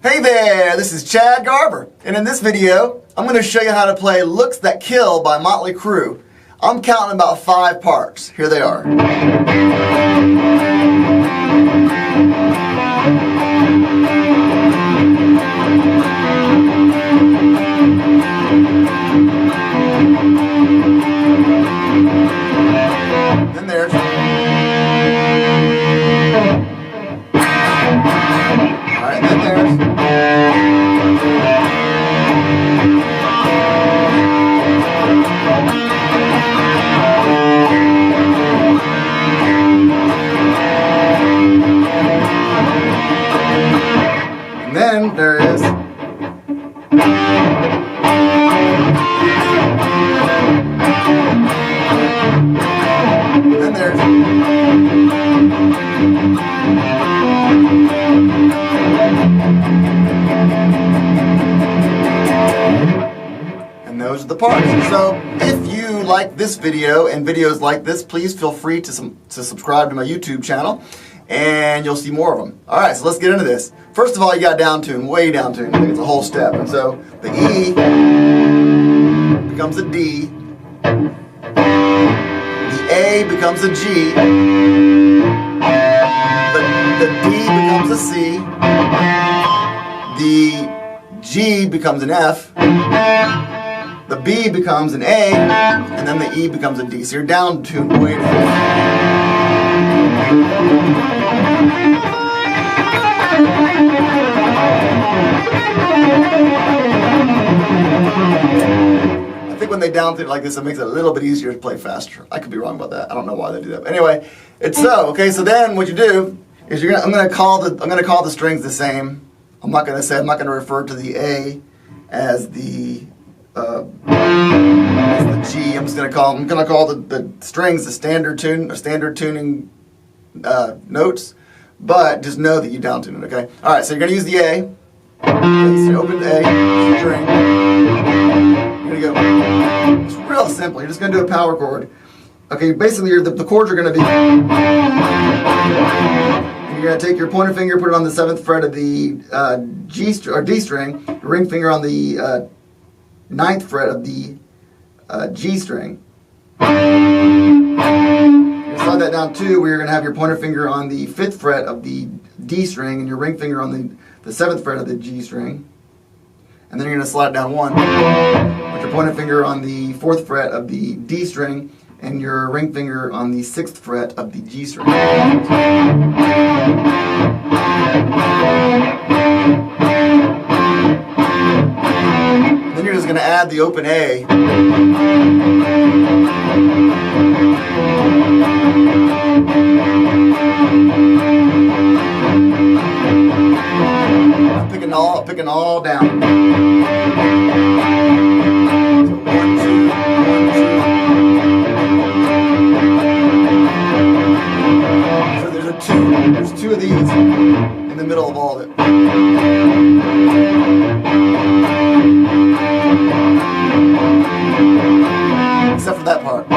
Hey there, this is Chad Garber, and in this video, I'm going to show you how to play Looks That Kill by Motley Crue. I'm counting about 5 parts. Here they are. Then there's... Alright, then there's... And then there is... And then there's... And those are the parts. So if you like this video and videos like this, please feel free to subscribe to my YouTube channel, and you'll see more of them. Alright, so let's get into this. First of all, you got down tune, way down tune. I think it's a whole step. And so the E becomes a D. The A becomes a G. The D becomes a C. The G becomes an F. The B becomes an A. And then the E becomes a D. So you're down tuned way down. I think when they down tune it like this, it makes it a little bit easier to play faster. I could be wrong about that. I don't know why they do that. But anyway, it's so. Okay, so then what you do is I'm gonna call the strings the same. I'm not gonna refer to the A as the G. I'm gonna call the strings the standard tuning notes, but just know that you down tune it. Okay. All right. So you're gonna use the A. Okay, so you open the A string. You're gonna go. It's real simple. You're just gonna do a power chord. Okay. Basically, the chords are gonna be. And you're gonna take your pointer finger, put it on the 7th fret of the D string. Your ring finger on the 9th fret of the G string. Slide that down too, where you're going to have your pointer finger on the 5th fret of the D string and your ring finger on the 7th fret of the G string. And then you're going to slide it down 1 with your pointer finger on the 4th fret of the D string and your ring finger on the 6th fret of the G string. And then you're just going to add the open A. I'm picking all down. So 1, 2, 1, 2. So there's 2 of these in the middle of all of it. Except for that part.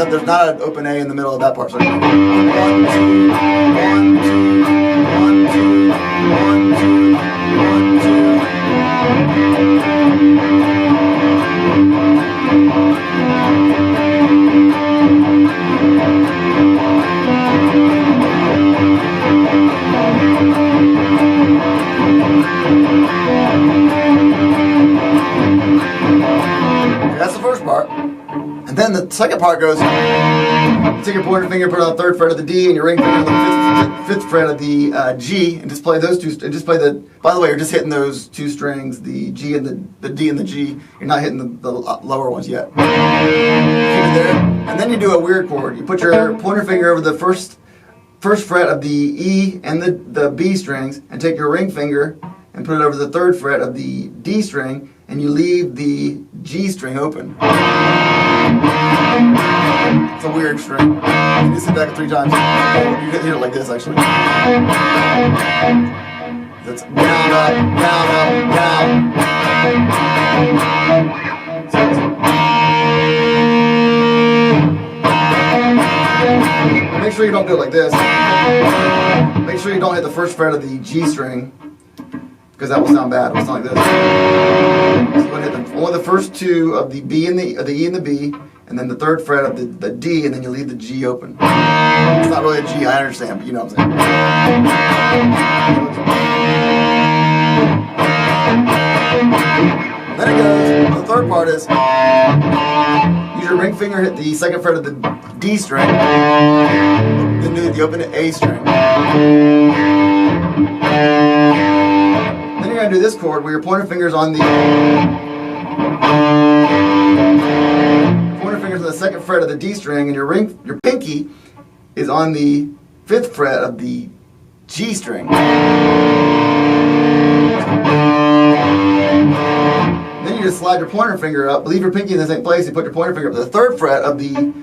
There's not an open A in the middle of that part. So 1, 2, 1, 2, 1, 2, 1, 2, 1, 2. That's the first part. And then the second part goes, you take your pointer finger, put it on the 3rd fret of the D, and your ring finger on the 5th fret of the G, and just play those two, and just play by the way, you're just hitting those 2 strings, the G and the D and the G. You're not hitting the lower ones yet. Keep it there. And then you do a weird chord. You put your pointer finger over the first fret of the E and the B strings, and take your ring finger and put it over the 3rd fret of the D string, and you leave the G string open. It's a weird string. You can just hit back 3 times. You can hit it like this, actually. That's down, up, down, up, down. Make sure you don't do it like this. Make sure you don't hit the 1st fret of the G string. because that will sound bad. It will sound like this. So go ahead and hit only the first two of the B and the E and the B, and then the third fret of the D, and then you leave the G open. It's not really a G, I understand, but you know what I'm saying. Then it goes, the third part is, use your ring finger, hit the second fret of the D string, then do the open A string. Then you're going to do this chord where your pointer finger's on the second fret of the D string, and your pinky is on the 5th fret of the G string. Then you just slide your pointer finger up, leave your pinky in the same place, you put your pointer finger up to the 3rd fret of the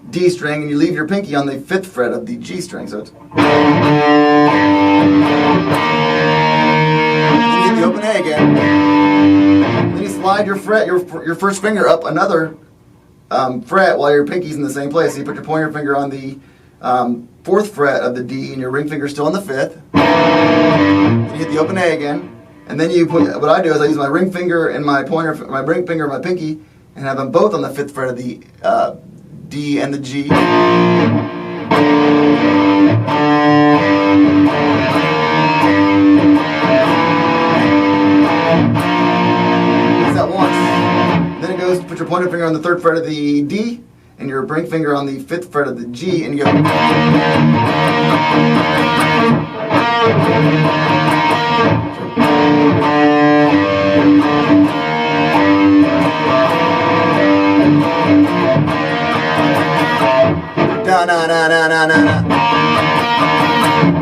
D string, and you leave your pinky on the 5th fret of the G string. So it's the open A again. Then you slide your first finger up another fret while your pinky's in the same place. So you put your pointer finger on the 4th fret of the D, and your ring finger's still on the 5th. Then you hit the open A again, and then you put. What I do is I use my ring finger and my ring finger and my pinky, and have them both on the 5th fret of the D and the G. That once. Then it goes to put your pointer finger on the 3rd fret of the D and your ring finger on the 5th fret of the G, and you go. Da na na na na na na. 1,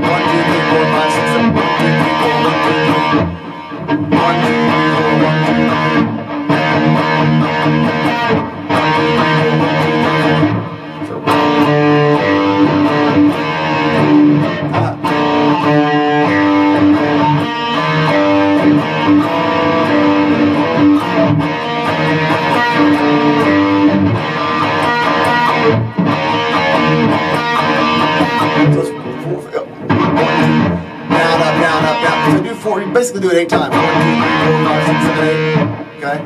2, 3, 4, 5, 6, 7. 1, 2, 3, 4, 1, 2, 3, 4, 1, 2, 3, 4. You basically do it 8 times. 1, 2, 3, 4, 5, 6, 7, 8. Okay?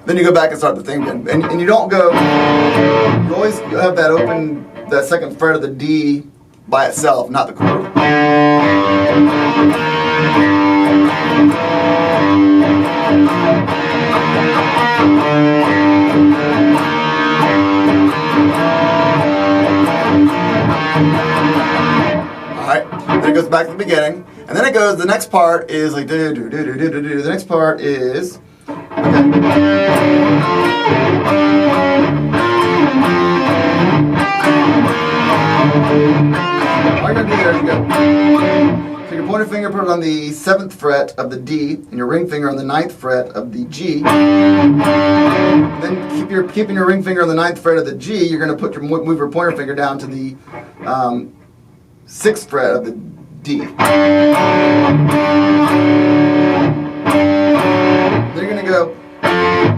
Then you go back and start the thing again. And you don't go, you always have that open, that 2nd fret of the D by itself, not the chord. Alright, then it goes back to the beginning. And then it goes, the next part is like do do do do do do do. The next part is okay. All you're gonna do there is you go. So your pointer finger, put it on the 7th fret of the D, and your ring finger on the 9th fret of the G. Then keeping your ring finger on the 9th fret of the G, you're gonna move your pointer finger down to the 6th fret of the D. Then you're gonna go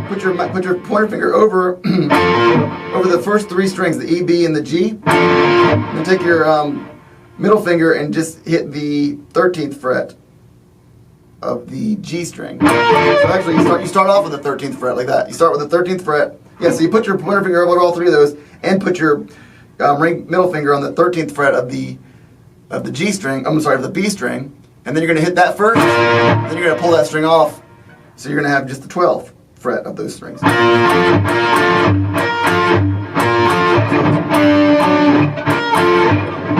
put your pointer finger over over the first 3 strings, the E, B, and the G. Then take your middle finger and just hit the 13th fret of the G string. So actually, you start off with the 13th fret like that. You start with the 13th fret. Yeah. So you put your pointer finger over all 3 of those, and put your middle finger on the 13th fret of the G string, of the B string, and then you're going to hit that first, then you're going to pull that string off, so you're going to have just the 12th fret of those strings. You're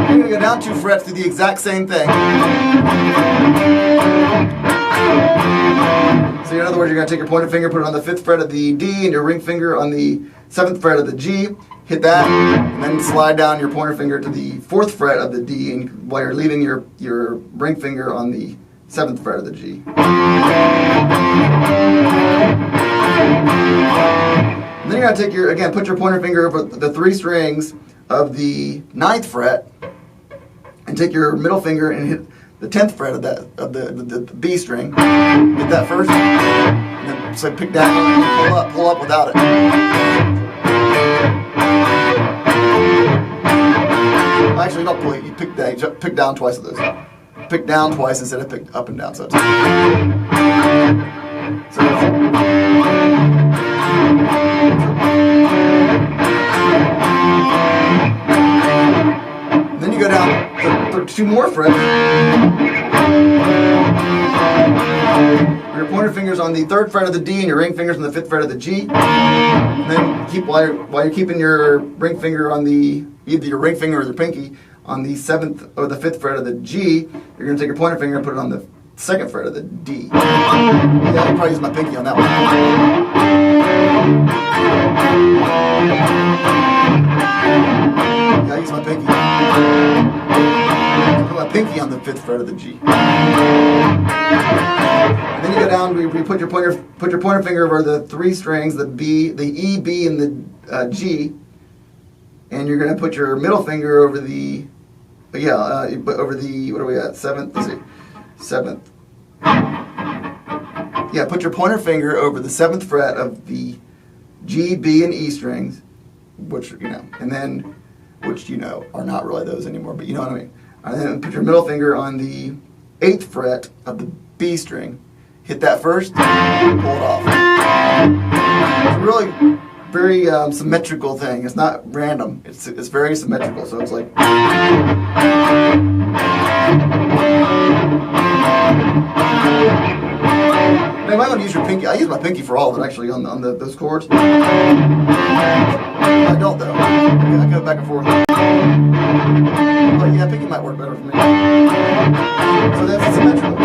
going to go down 2 frets, do the exact same thing. So in other words, you're going to take your pointer finger, put it on the 5th fret of the D, and your ring finger on the 7th fret of the G, hit that, and then slide down your pointer finger to the 4th fret of the D, and while you're leaving your ring finger on the 7th fret of the G. And then you're going to take put your pointer finger over the 3 strings of the 9th fret, and take your middle finger and hit the 10th fret of the B string. Hit that first, and then so pick down, and pull up without it. Actually, don't pull it. You pick down twice of those. pick down twice instead of pick up and down. So it's, then you go down 2 more frets. Your pointer fingers on the 3rd fret of the D and your ring fingers on the 5th fret of the G. And then while you're keeping your ring finger on either your ring finger or your pinky on the 7th or the 5th fret of the G, you're going to take your pointer finger and put it on the 2nd fret of the D. Yeah, I'll probably use my pinky on that one. Yeah, I use my pinky. Put my pinky on the 5th fret of the G. And then you go down. We put your pointer finger over the 3 strings, the B, the E, B, and the G, and you're going to put your middle finger over the over the, what are we at? 7th. Let's see, 7th. Yeah, put your pointer finger over the 7th fret of the G, B, and E strings, which and then which are not really those anymore, but you know what I mean. And then put your middle finger on the 8th fret of the B string. Hit that first, pull it off. It's a really very symmetrical thing. It's not random. It's very symmetrical. So it's like. Now, you might want to use your pinky. I use my pinky for all of it actually on those chords. I don't though. I go back and forth. But yeah, pinky might work better for me. So that's symmetrical.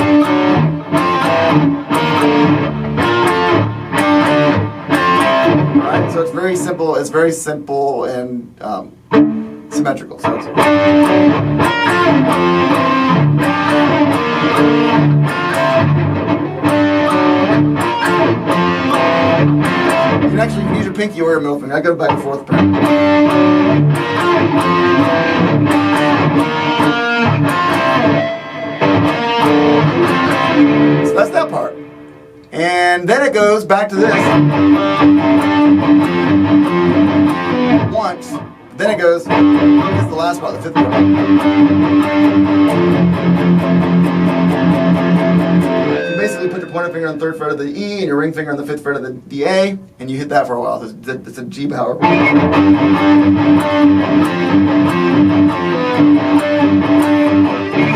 Alright, so it's very simple. It's very simple and symmetrical. So it's, you can use your pinky or your middle finger. I go back and forth. So that's that part. And then it goes back to this. Once. Then it goes. It's the last part, the 5th part. You basically put your pointer finger on the 3rd fret of the E and your ring finger on the 5th fret of the A, and you hit that for a while. It's a G power.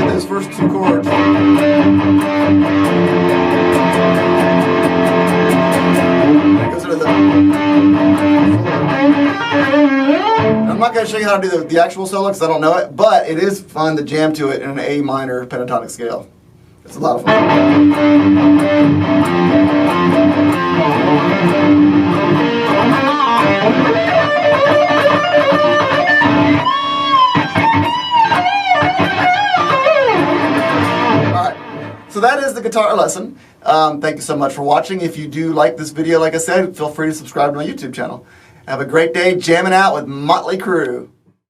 Those first 2 chords. I'm not going to show you how to do the actual solo because I don't know it, but it is fun to jam to it in an A minor pentatonic scale. It's a lot of fun. Alright, so that is the guitar lesson. Thank you so much for watching. If you do like this video, like I said, feel free to subscribe to my YouTube channel. Have a great day jamming out with Motley Crue.